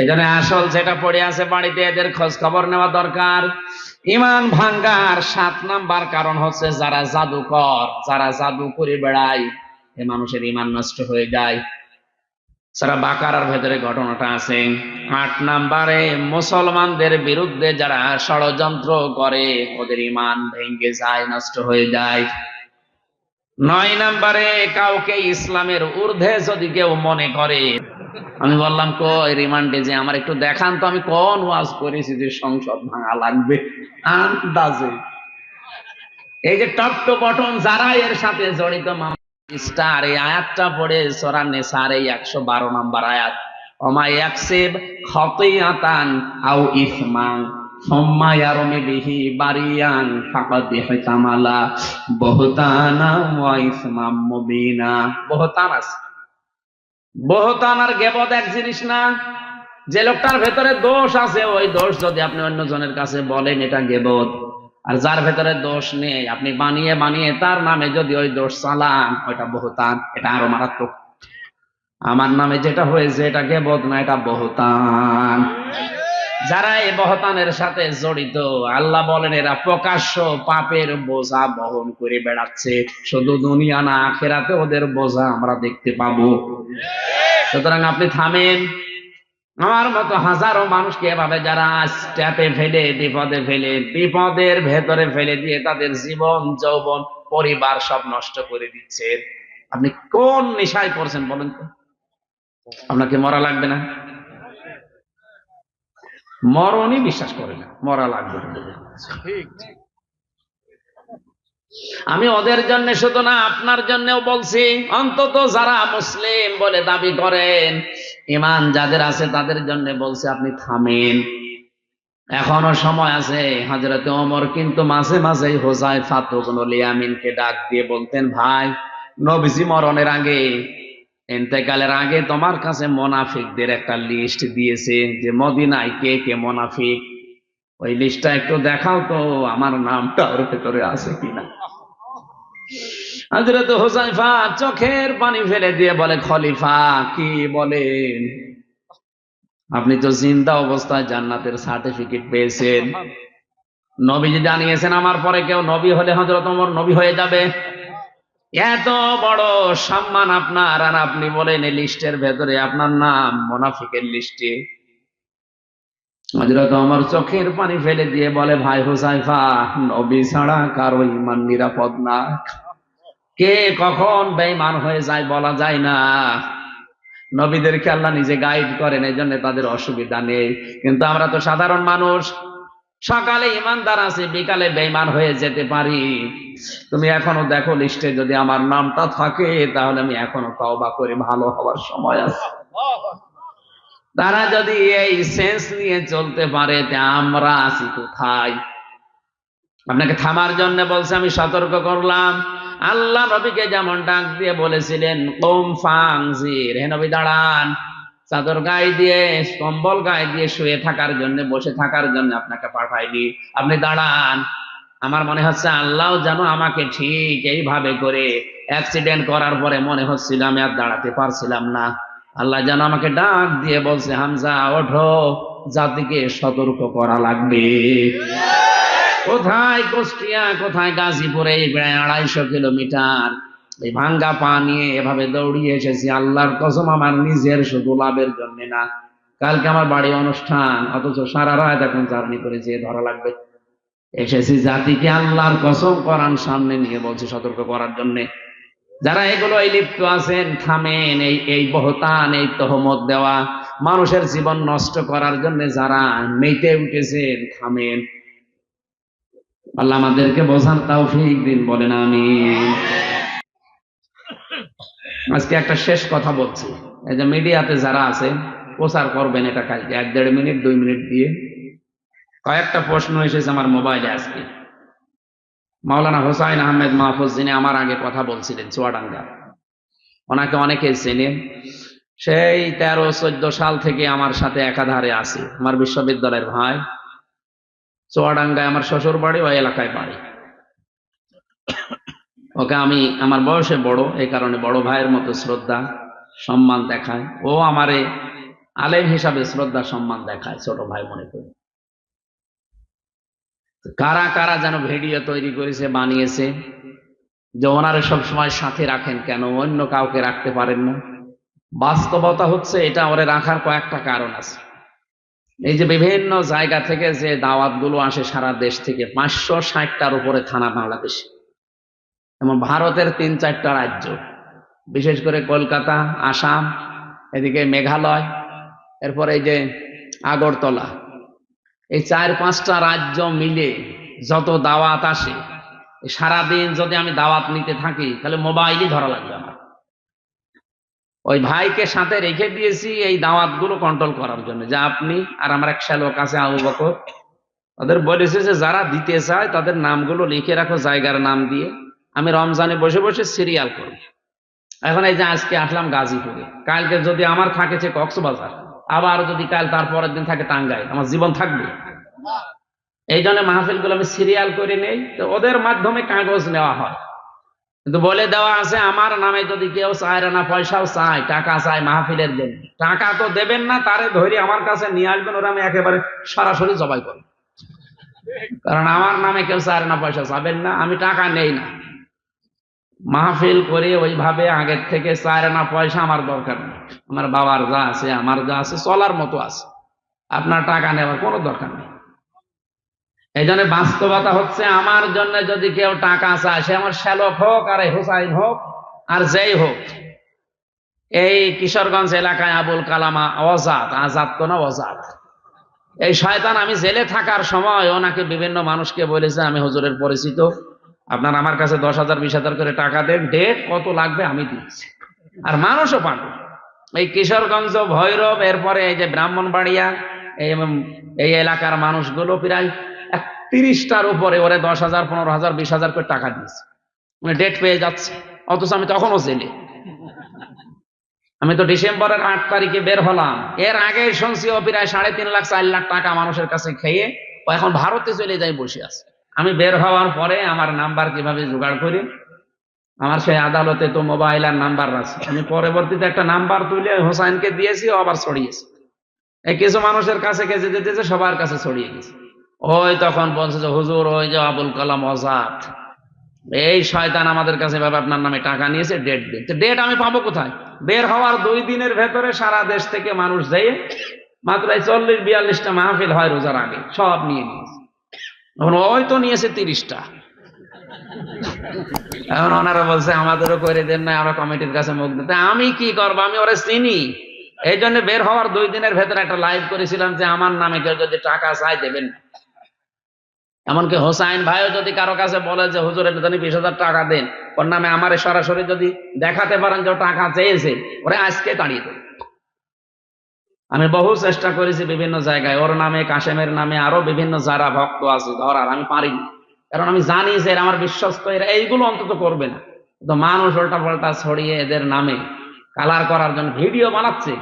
S1: এজন্য আসল যেটা পড়ে আছে বাড়িতে, এদের খোঁজ খবর নেওয়া দরকার। ইমান ভাঙ্গার 7 নাম্বার কারণ হচ্ছে যারা জাদুকর, যারা জাদু করে বেড়ায়, এ মানুষের ইমান নষ্ট হয়ে যায়। সারা বাকারার ভেতরে ঘটনাটা আছে। 8 নাম্বারে মুসলমানদের বিরুদ্ধে যারা ষড়যন্ত্র করে ওদের ইমান ভেঙে যায়, নষ্ট হয়ে যায়। 9 নম্বরে, কাউকে ইসলামের ঊর্ধ্বে যদি কেউ মনে করে, আমি বললাম কই রিমান্ডে যে আমার একটু দেখান তো আমি কোন ওয়াজ করেছি যে সংসদ ভাঙা লাগবে আন্দাজে। এই যে টপ টু বটম যারা এর সাথে জড়িত স্টার, এই আয়াতটা পড়ে সূরা নিসার এই 112 নম্বর আয়াত, ওমা ইয়াকসিব খাতিয়াতান আও ইসমান সুম্মা ইয়ারমি বিহি বারিয়ান ফাকাদ ইহতামালা বুহতানা ওয়া ইসমাম মুবিনা। বুহতান আছে, বুহতান আর গীবত এক জিনিস না। যে লোকটার ভেতরে দোষ আছে ওই দোষ যদি আপনি অন্যজনের কাছে বলেন এটা গীবত, আর যার ভেতরে দোষ নেই আপনি বানিয়ে বানিয়ে তার নামে যদি ওই দোষ চালান ওইটা বহতান, এটা আরো মারাত্মক। আমার নামে যেটা হয়েছে এটা গীবত না, এটা বহতান। যারা এই বহতানের সাথে জড়িত আল্লাহ বলেন এরা প্রকাশ্য পাপের বোঝা বহন করে বেড়াচ্ছে, শুধু দুনিয়া না আখিরাতে ওদের বোঝা আমরা দেখতে পাবো। সুতরাং আপনি থামেন। আমার মতো হাজারো মানুষকে এভাবে যারা স্ট্যাপে ফেলে বিপদে ফেলে বিপদের ভেতরে ফেলে দিয়ে তাদের জীবন যৌবন পরিবার সব নষ্ট করে দিচ্ছে, আপনি কোন নেশায় পড়ছেন বলেন তো? আপনাকে মরা লাগবে না? মরণই বিশ্বাস করে না, মরা লাগবে না। আমি ওদের জন্য শুধু না আপনার জন্যও বলছি, অন্তত যারা মুসলিম বলে দাবি করেন, ঈমান যাদের আছে তাদের জন্য বলছি আপনি থামেন, এখনো সময় আছে। হযরত ওমর কিন্তু মাঝে মাঝে হুযায়ফা ইবনুল ইয়ামিনকে ডাক দিয়ে বলতেন, ভাই নবীজি মরণের আগে, ইন্তেকালের আগে তোমার কাছে মুনাফিকদের একটা লিস্ট দিয়েছে যে মদিনায় কে কে মুনাফিক, ওই লিস্টটা একটু দেখাও তো আমার নামটা ওর ভেতরে আছে কিনা। হযরত হুযায়ফা চোখের পানি ফেলে দিয়ে বলে, খলিফা কি বলেন? আপনি তো জিন্দা অবস্থায় জান্নাতের সার্টিফিকেট পেয়েছেন, নবীজি জানিয়েছেন আমার পরে কেউ নবী হলে হযরত ওমর নবী হয়ে যাবে। এত বড় সম্মান আপনার, আর আপনি বলেন এই লিস্টের ভেতরে আপনার নাম মুনাফিকের লিস্টে। হযরত ওমর চোখের পানি ফেলে দিয়ে বলে, ভাই হুযায়ফা, নবী ছাড়া কারো ঈমান নিরাপদ না, কে কখন বেঈমান হয়ে যায় বলা যায় না। নবীদেরকে আল্লাহ নিজে গাইড করেন, এই জন্য তাদের অসুবিধা নেই। কিন্তু আমরা তো সাধারণ মানুষ, সকালে ইমানদার আছে বিকালে বেঈমান হয়ে যেতে পারি। তুমি এখনো দেখো লিস্টে যদি আমার নামটা থাকে তাহলে আমি এখনো তওবা করে ভালো হওয়ার সময় আছে। তারা যদি এই সেন্স নিয়ে চলতে পারে তে আমরা আছি কোথায়? আপনাকে থামার জন্য বলছে, আমি সতর্ক করলাম। আল্লাহ নবীকে যেমন ডাক দিয়ে বলেছিলেন কুম ফাংজির, হে নবী দাঁড়ান, চাদর গায়ে দিয়ে কম্বল গায়ে দিয়ে শুয়ে থাকার জন্য, বসে থাকার জন্য আপনাকে পাঠাইনি, আপনি দাঁড়ান। আমার মনে হচ্ছে আল্লাহ যেন আমাকে ঠিক এইভাবে করে অ্যাক্সিডেন্ট করার পরে মনে হচ্ছিল আমি আর দাঁড়াতে পারছিলাম না, আল্লাহ যেন আমাকে ডাক দিয়ে বলছে, হামজা ওঠো, জাতিকে সতর্ক করা লাগবে। কোথায় কুষ্টিয়া, কোথায় গাজীপুরে, এই প্রায় 250 কিলোমিটার এই ভাঙ্গা পা নিয়ে এভাবে দৌড়িয়ে এসেছি। আল্লাহর কসম আমার নিজের শুধু লাভের জন্য না, কালকে আমার বাড়ি অনুষ্ঠান, অথচ সারা রাত এখন জার্নি করে যেয়ে ধরা লাগবে। এসেছি জাতিকে আল্লাহর কসম কোরআন সামনে নিয়ে বলছি সতর্ক করার জন্য। যারা এগুলো লিপ্ত আছেন থামেন। এই বহতান, এই তহমত দেওয়া, মানুষের জীবন নষ্ট করার জন্য যারা মেতে উঠেছেন থামেন। আল্লাহ আমাদেরকে বোঝার তৌফিক দিন, বলেন আমিন। আজকে একটা শেষ কথা বলছি, এই যে মিডিয়াতে যারা আছে প্রচার করবেন এটা কালকে 1-1.5 মিনিট 2 মিনিট দিয়ে। কয়েকটা প্রশ্ন এসেছে আমার মোবাইলে আজকে। মাওলানা হোসাইন আহমেদ মাহফুজ, যিনি আমার আগে কথা বলছিলেন চুয়াডাঙ্গা, ওনাকে অনেকে চেনেন। সেই 13-14 সাল থেকে আমার সাথে একাধারে আছে, আমার বিশ্ববিদ্যালয়ের ভাই। চুয়াডাঙ্গায় আমার শ্বশুর বাড়ি, ওই এলাকায় বাড়ি। ওকে আমি, আমার বয়সে বড়, এই কারণে বড় ভাইয়ের মতো শ্রদ্ধা সম্মান দেখায়, ও আমারে আলেম হিসাবে শ্রদ্ধা সম্মান দেখায়, ছোট ভাই মনে করি। কারা কারা যেন ভিডিও তৈরি করেছে, বানিয়েছে যে ওনারে সবসময় সাথে রাখেন, কেন অন্য কাউকে রাখতে পারেন না? বাস্তবতা হচ্ছে এটা ওরে রাখার কয়েকটা কারণ আছে। এই যে বিভিন্ন জায়গা থেকে যে দাওয়াত গুলো আসে সারা দেশ থেকে, 560টার উপরে থানা বাংলাদেশে, এবং ভারতের 3-4টা রাজ্য, বিশেষ করে কলকাতা, আসাম, এদিকে মেঘালয়, এরপরে এই যে আগরতলা, এই 4-5টা রাজ্য মিলে যত দাওয়াত আসে, সারাদিন যদি আমি দাওয়াত নিতে থাকি তাহলে মোবাইলই ধরা লাগবে আমার। ওই ভাইকে সাথে রেখে দিয়েছি এই দাওয়াত গুলো কন্ট্রোল করার জন্য, যে আপনি আর আমার এক শ্যালক আছে আবু বকর, তাদের বলেছে যে যারা দিতে চায় তাদের নামগুলো লিখে রাখো জায়গার নাম দিয়ে, আমি রমজানে বসে বসে সিরিয়াল করব। এখন এই যে আজকে আসলাম গাজীপুরে, কালকে যদি আমার থাকে সে কক্সবাজার, আবার যদি কাল তারপরের দিন থাকে টাঙ্গাইল, আমার জীবন থাকবে। এই জন্য মাহফিল গুলো আমি সিরিয়াল করে নেই, তো ওদের মাধ্যমে কাগজ নেওয়া হয়, কিন্তু বলে দেওয়া আছে আমার নামে যদি কেউ চায় না, পয়সাও চায়, টাকা চায় মাহফিলের জন্য, টাকা তো দেবেন না, তারে ধরে আমার কাছে নিয়ে আসবেন, ওরা আমি একেবারে সরাসরি জবাই করব। কারণ আমার নামে কেউ চায় না, পয়সা চাবেন না, আমি টাকা নেই না। মাহফিল করে ওইভাবে আগের থেকে চায় না, পয়সা আমার দরকার নেই, আমার বাবার যা আছে, আমার যা আছে, চলার মতো আছে, আপনার টাকা নেওয়ার কোনো দরকার নেই। এই জন্য বাস্তবতা হচ্ছে, আমার জন্য যদি কেউ টাকা চায়, সে আমার শ্যালক হোক আর হুসাইন হোক আর যেই হোক, এই কিশোরগঞ্জ এলাকায় আবুল কালাম আজাদ, আজাদ তো না আজাদ, এই শয়তান আমি জেলে থাকার সময় ওনাকে বিভিন্ন মানুষকে বলেছে আমি হুজুরের পরিচিত, আপনার আমার কাছে 10,000 20,000 করে টাকা দেন, ডেট কত লাগবে আমি দিচ্ছি। আর মানুষও পাঠান, এই কিশোরগঞ্জ, ভৈরব, এরপরে এই যে ব্রাহ্মণবাড়িয়া, এই এলাকার মানুষগুলো প্রায় 30টার উপরে ওরে 10,000 15,000 20,000 করে টাকা দিয়েছে, মানে ডেট পেয়ে যাচ্ছে, অথচ আমি তখনও জেলে। আমি তো ডিসেম্বরের 8 তারিখে বের হলাম, এর আগে শুনছি ও প্রায় 3.5 লাখ 4 লাখ টাকা মানুষের কাছে খেয়ে ও এখন ভারতে চলে যায় বসে আছে। আমি বের হওয়ার পরে আমার নাম্বার কিভাবে জোগাড় করি, আমার সেই আদালতে তো মোবাইল আর নাম্বার আছে, আমি পরবর্তীতে একটা নাম্বার তুলে হোসাইনকে দিয়েছি, ও আবার ছড়িয়েছে, এই কিছু মানুষের কাছে গেছে, যেতেছে সবার কাছে ছড়িয়ে গেছে। ওই তখন বলছে যে হুজুর ওই যে আবুল কালাম আজাদ, এই শয়তান আমাদের কাছে ভাবে আপনার নামে টাকা নিয়েছে, ডেট দিন। ডেট আমি পাবো কোথায়? বের হওয়ার 2 দিনের ভেতরে সারা দেশ থেকে মানুষ যেয়ে মাত্র 40-42টা মাহফিল হয় রোজার আগে, সব নিয়ে নিয়েছে। এখন ওই তো নিয়েছে 30টা। এখন ওনারা বলছে আমাদেরও করে দেন না, আমরা কমিটির কাছে মুখ দিতে, আমি কি করবো, আমি ওরা চিনি। এই জন্য বের হওয়ার 2 দিনের ভেতরে একটা লাইভ করেছিলাম যে আমার নামে কেউ যদি টাকা চাই দেবেন। এমনকি হোসাইন ভাইও যদি কারো কাছে বলে যে হুজুর এটা 20,000 টাকা দেন, ওর নামে আমারে সরাসরি যদি দেখাতে পারেন যে টাকা চেয়েছে, ওরা আজকে তাড়িয়ে দেবে। আমি বহু চেষ্টা করেছি বিভিন্ন জায়গায়, ওর নামে, কাশেমের নামে, আরো বিভিন্ন যারা ভক্ত আছে ধরার, আমি পারিনি, কারণ আমি জানি যে এরা আমার বিশ্বস্ত, এরা এইগুলো অন্তত করবে না। তো মানুষ উল্টা পাল্টা ছড়িয়ে এদের নামে কালার করার জন্য ভিডিও বানাচ্ছে।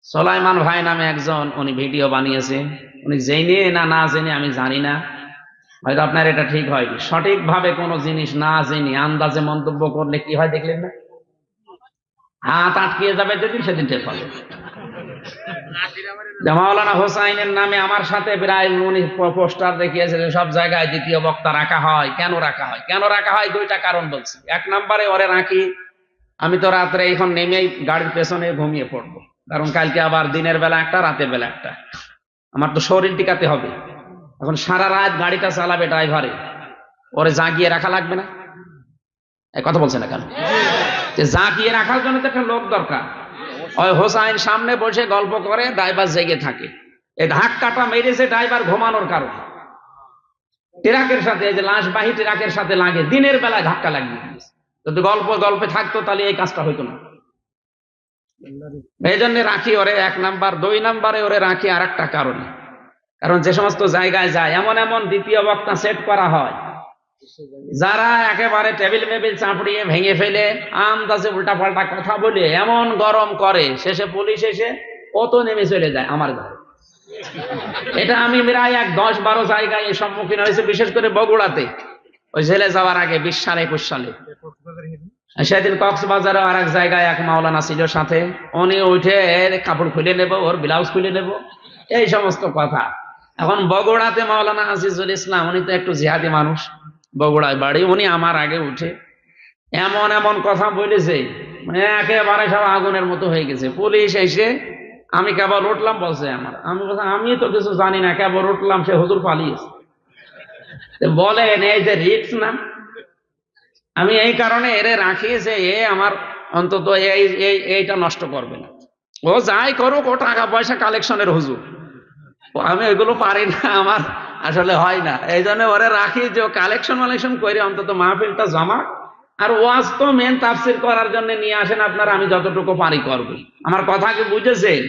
S1: সোলাইমান ভাই নামে একজন, উনি ভিডিও বানিয়েছে, উনি জেনে না জেনে আমি জানি না, হয়তো আপনার এটা ঠিক হয়নি, সঠিকভাবে কোনো জিনিস না জেনে আন্দাজে মন্তব্য করলে কি হয় দেখলেন না, হাত আটকিয়ে যাবে যেদিন সেদিন টের পাবে। মাওলানা হোসাইনের নামে আমার সাথে প্রায় উনি পোস্টার দেখিয়েছে যে সব জায়গায় দ্বিতীয় বক্তা রাখা হয়। কেন রাখা হয়? কেন রাখা হয়? 2টা কারণ বলছি। 1 নম্বরে ওরে রাখি, আমি তো রাত্রে এখন নেমেই গাড়ির পেছনে ঘুমিয়ে পড়বো, কারণ কালকে আবার দিনের বেলা একটা, রাতের বেলা একটা, আমার তো শরীর টিকাতে হবে। এখন সারা রাত গাড়িটা চালাবে ড্রাইভারে, ওরে জাগিয়ে রাখা লাগবে না? কথা বলছে না কেন? জাগিয়ে রাখার জন্য তো একটা লোক দরকার। ওই হোসাইন সামনে বসে গল্প করে, ড্রাইভার জেগে থাকে। এই ধাক্কাটা মেরেছে ড্রাইভার ঘুমানোর কারণে, ট্রাকের সাথে, এই যে লাশবাহী ট্রাকের সাথে লাগে, দিনের বেলায় ধাক্কা লাগিয়ে দিয়েছে। যদি গল্পে থাকতো তাহলে এই কাজটা হইতো না। এই জন্য রাখি ওরে 1 নাম্বার। 2 নাম্বারে ওরে রাখি আর একটা কারণে, কারণ যে সমস্ত জায়গায় যায় এমন দ্বিতীয় বক্তা সেট করা হয়, যারা একেবারে টেবিল মেবিল চাপড়িয়ে ভেঙে ফেলে আন্দাজে উল্টা পাল্টা কথা বলে এমন গরম করে, শেষে পুলিশ এসে কত নেমে চলে যায় আমার ঘরে। এটা আমি প্রায় 10-12 জায়গায় এর সম্মুখীন হয়েছে, বিশেষ করে বগুড়াতে, ওই জেলে যাওয়ার আগে 20 সালে 21 সালে। সেদিন কক্সবাজারে আর এক জায়গায় এক মাওলানা ছিল সাথে, উনি উঠে কাপড় খুলে নেব, ওর ব্লাউজ খুলে নেব, এই সমস্ত কথা। এখন বগুড়াতে মাওলানা আজিজুল ইসলাম, উনি তো একটু জিহাদি মানুষ, বগুড়ায় বাড়ি, উনি আমার আগে উঠে এমন কথা বলেছে, মানে একেবারে সব আগুনের মতো হয়ে গেছে। পুলিশ এসে, আমি কেবল উঠলাম, বলছে আমি বললাম আমি তো কিছু জানি না, কেবল উঠলাম, সে হুজুর পালিয়েছে। বলেন এই যে রিস্ক না, আমি এই কারণে এরে রাখি যে এ আমার অন্তত এইটা নষ্ট করবে না। ও যাই করুক, ও টাকা পয়সা কালেকশনের হুজুর, আমি ওইগুলো পারি না, আমার আসলে হয় না। এই জন্য ওরে রাখি যে কালেকশন মালেকশন করে অন্তত মাহফিলটা জমা। আর ওয়াজ তো মেন তাফসির করার জন্য নিয়ে আসেন আপনারা, আমি যতটুকু পারি করব। আমার কথা কি বুঝেছেন?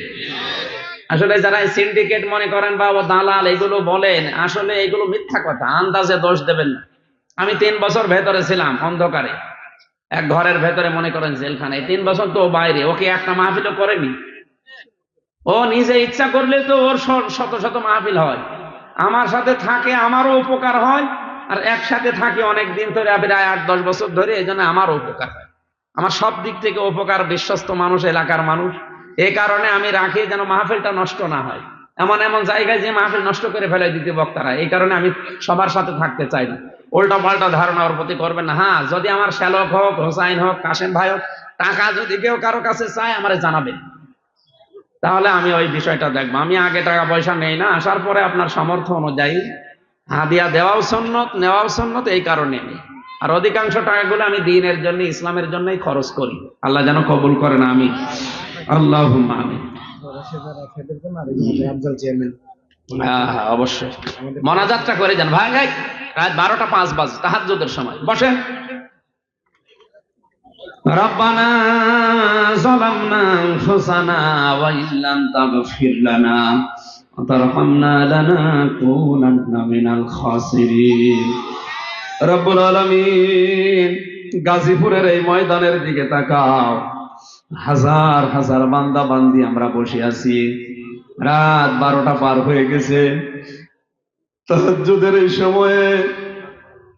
S1: আসলে যারা সিন্ডিকেট মনে করেন বা দালাল এগুলো বলেন, আসলে এগুলো মিথ্যা কথা, আন্দাজে দোষ দেবেন না। আমি 3 বছর ভেতরে ছিলাম অন্ধকারে, এক ঘরের ভেতরে, মনে করেন জেলখানায়। 3 বছর তো বাইরে, ওকে একটা মাহফিলও করেনি। ও নিজে ইচ্ছা করলে তো ওর শত শত মাহফিল হয়, আমার সাথে থাকে, আমারও উপকার হয়। আর একসাথে থাকে অনেক দিন ধরে, প্রায় 8-10 বছর ধরে, এই জন্য আমারও উপকার হয়। আমার সব দিক থেকে উপকার, বিশ্বস্ত মানুষ, এলাকার মানুষ। এই কারণে আমি রাখি যেন মাহফিলটা নষ্ট না হয়। এমন এমন জায়গায় যে মাহফিল নষ্ট করে ফেলে দিতে বক্তারা, এই কারণে আমি সবার সাথে থাকতে চাই না। উল্টা পাল্টা ধারণা ওর প্রতি করবেন না। হ্যাঁ, যদি আমার শ্যালক হোক, হোসাইন হোক, কাশেম ভাই হোক, টাকা যদি কেউ কারো কাছে চায় আমারে জানাবেন, তাহলে আমি ওই বিষয়টা দেখবো। আমি আগে টাকা পয়সা নেই না, আসার পরে আপনার সামর্থ্য অনুযায়ী হাদিয়া দেওয়াও সুন্নত, নেওয়াও সুন্নত, এই কারণে নেই। আর অধিকাংশ টাকাগুলো আমি দ্বীনের জন্য, ইসলামের জন্যই খরচ করি। আল্লাহ যেন কবুল করেন, আমি আল্লাহুম্মা আমিন। হ্যাঁ, অবশ্যই মোনাজাতটা করে যান ভাই। ভাই রাত 12টা 5 বাজে, তাহাজ্জুদের সময়। বসেন। রব্বানা যালামনা আনফুসানা ওয়া ইল্লাম তাগফির লানা ওয়া তারহামনা লানাকুনান্না মিনাল খাসিরিন। রব্বুল আলামিন, গাজীপুরের এই ময়দানের দিকে তাকাও। হাজার হাজার বান্দা বান্দি আমরা বসে আছি, রাত 12টা পার হয়ে গেছে। তাহাজ্জুদের এই সময়ে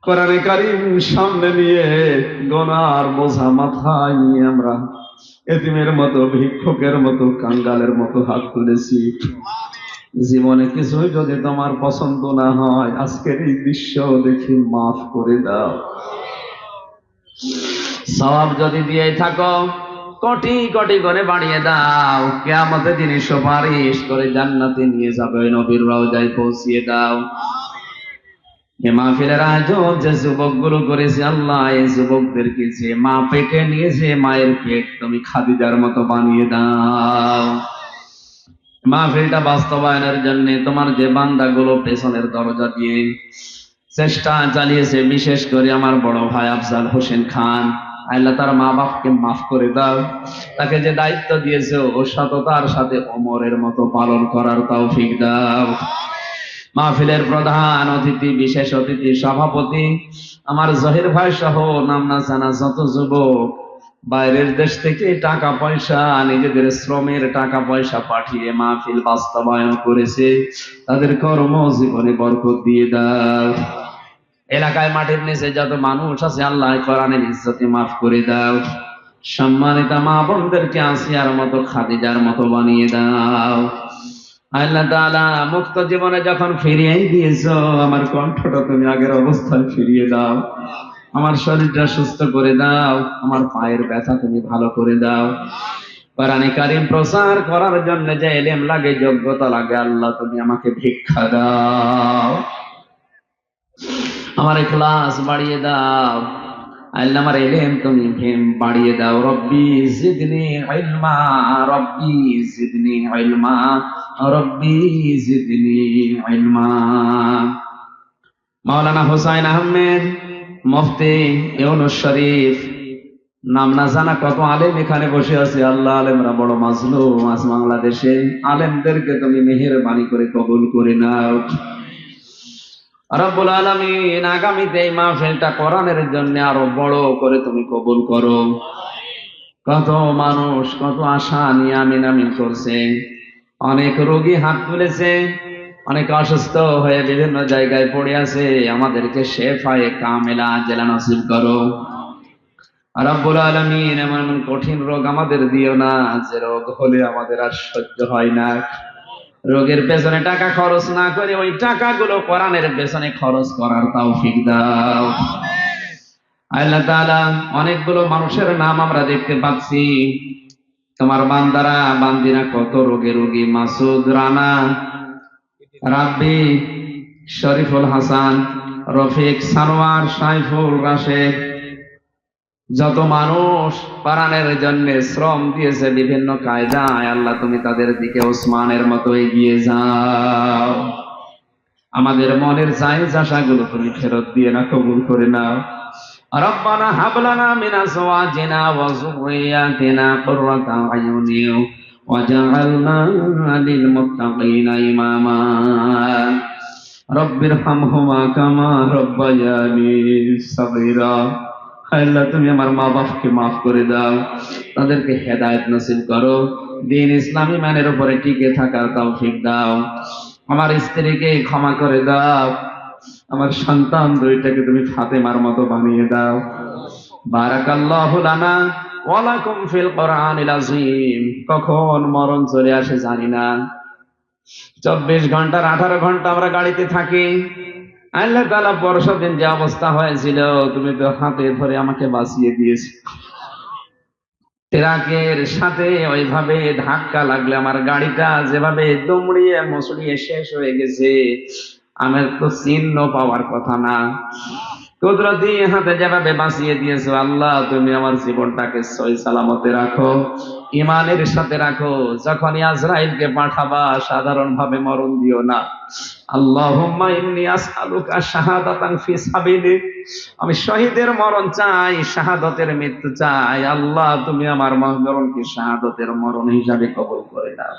S1: কোরআনে কারীম সামনে নিয়ে, গোনার বোঝা মাথায় নিয়ে আমরা এতিমের মতো, ভিক্ষুকের মতো, কাঙ্গালের মতো হাত তুলেছি। জীবনে কিছুই যদি তোমার পছন্দ না হয়, আজকের এই দৃশ্য দেখি মাফ করে দাও। সওয়াব যদি দিয়ে থাকো, কোটি কোটি করে বাড়িয়ে দাও। কিয়ামতের দিনে সুপারিশ করে জান্নাতে নিয়ে যাবে, নবীর রওজায় পৌঁছিয়ে দাও। এই মাহফিলের আয়োজন যে যুবকগুলো করেছে, আল্লাহ এই যুবকদেরকে যে মা পেটে নিয়েছে, মায়ের পেট তুমি খাদিজার মতো বানিয়ে দাও। মাহফিলটা বাস্তবায়নের জন্য তোমার যে বান্দাগুলো পেছনের দরজা দিয়ে চেষ্টা চালিয়েছে, বিশেষ করে আমার বড় ভাই আফজাল হোসেন খান, আল্লাহ তার মা বাপকে মাফ করে দাও। তাকে যে দায়িত্ব দিয়েছে ও সততার সাথে ওমরের মতো পালন করার তৌফিক দাও। মাহফিলের প্রধান অতিথি, বিশেষ অতিথি, সভাপতি আমার জহির ভাই সহ নাম না জানা যত যুবক বাইরের দেশ থেকে টাকা পয়সা, নিজেদের শ্রমের টাকা পয়সা পাঠিয়ে মাহফিল বাস্তবায়ন করেছে, তাদের কর্মজীবনে বরকত দিয়ে দাও। এলাকায় মাটির নিচে যত মানুষ আছে, আল্লাহ কোরআনের ইজ্জতে মাফ করে দাও। সম্মানিত মা বোনদেরকে আসিয়ার মতো, খাদিজার মতো বানিয়ে দাও। আল্লাহ তাআলা মুক্ত জীবনে যখন ফিরিয়ে দিয়েছো, আমার কণ্ঠটা তুমি আগের অবস্থায় ফিরিয়ে দাও। আমার শরীরটা সুস্থ করে দাও, আমার পায়ের ব্যথা তুমি ভালো করে দাও। কোরআনে কারীম প্রচার করার জন্য যে ইলম লাগে, যোগ্যতা লাগে, আল্লাহ তুমি আমাকে ভিক্ষা দাও। আমার ইখলাস বাড়িয়ে দাও। আল্লাহ আমার ইলম তুমি বাড়িয়ে দাও। রব্বি জিদনি ইলমা, রব্বি জিদনি ইলমা, রব্বি জিদনি ইলমা। মাওলানা হুসাইন আহমেদ মুফতি ইউনুস শরীফ, নাম না জানা কত আলেম এখানে বসে আছে। আল্লাহ, আলেমরা বড় মাজলুম আজ বাংলাদেশে, আলেমদেরকে তুমি মেহেরবানি করে কবুল করে নাও। রব্বুল আলামিন, আগামীতে এই মাহফিলটা কোরআনের জন্য আরো বড় করে তুমি কবুল করো। কত মানুষ কত আশা নিয়ে আমিন আমিন করছে, অনেক রোগী হাত তুলেছে, অনেক অসুস্থ হয়ে বিভিন্ন জায়গায় পড়ে আছে। আমাদেরকে শেফায়ে কামেলা আজেলা নসিব করো। রব্বুল আলামিন, এমন এমন কঠিন রোগ আমাদের দিও না যে রোগ হলে আমাদের আর সহ্য হয় না। রোগের পেছনে টাকা খরচ না করে ওই টাকাগুলো কোরআনের পেছনে খরচ করার তৌফিক দাও। আল্লাহ তাআলা, অনেকগুলো মানুষের নাম আমরা দেখতে পাচ্ছি, তোমার বান্দারা বান্দিরা কত রোগে রোগী। মাসুদ রানা, রাব্বি, শরীফুল হাসান, রফিক, সানোয়ার, সাইফুল, রাশেদ, যত মানুষ কোরআনের জন্য শ্রম দিয়েছে বিভিন্ন কায়দায়, আল্লাহ তুমি তাদের দিকে ওসমানের মতো এগিয়ে যাও। আমাদের মনের জায়েজ আশাগুলো তুমি ফেরত দিয়ে না, কবুল করে নাও। রব্বানা হাব লানা মিন আজওয়াজিনা ওয়া যুররিয়াতিনা কুররাতা আয়ুনিন ওয়াজআলনা লিল মুত্তাকিনা ইমামা। রব্বির হামহুমা কামা রব্বায়ানি সাগীরা। আল্লাহ তুমি আমার মা বাপকে মাফ করে দাও, তাদেরকে হেদায়েত নসিব করো, দ্বীন ইসলামী মানের উপরে টিকে থাকার তৌফিক দাও। আমার স্ত্রীকে ক্ষমা করে দাও, আমার সন্তান দুইটাকে তুমি ফাতেমার মতো বানিয়ে দাও। বারাকাল্লাহু লানা ওয়া লাকুম ফিল কোরআনিল আযীম। কখন মরণ চলে আসে জানি না। 24 ঘন্টার 18 ঘন্টা আমরা গাড়িতে থাকি। আল্লাহ তাআলা পরশুদিন যে অবস্থা হয়েছিল, তুমি তো হাতে ধরে আমাকে বাঁচিয়ে দিয়েছো। ট্রাকের সাথে ওইভাবে ধাক্কা লাগলে আমার গাড়িটা যেভাবে দুমড়িয়ে মুচড়িয়ে শেষ হয়ে গেছে, আমার তো চিহ্ন পাওয়ার কথা না। কুদরতি হাতে যেভাবে বাঁচিয়ে দিয়েছো আল্লাহ, তুমি আমার জীবনটাকে সহি সালামতে রাখো, ইমানের সাথে রাখো। যখনই আজরাইলকে পাঠাবা সাধারণ ভাবে মরণ দিও না। আল্লাহুম্মা ইন্নী আসআলুকা শাহাদাতান ফি সাবিলিক। আমি শহীদের মরণ চাই, শাহাদাতের মৃত্যু চাই। আল্লাহ তুমি আমার মরণকে শাহাদাতের মরণ হিসাবে কবুল করে নাও।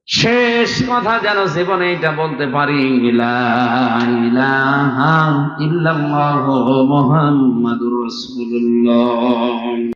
S1: শেষ কথা যেন জীবনে এটা বলতে পারি, লা ইলাহা ইল্লাল্লাহু মুহাম্মাদুর রাসূলুল্লাহ।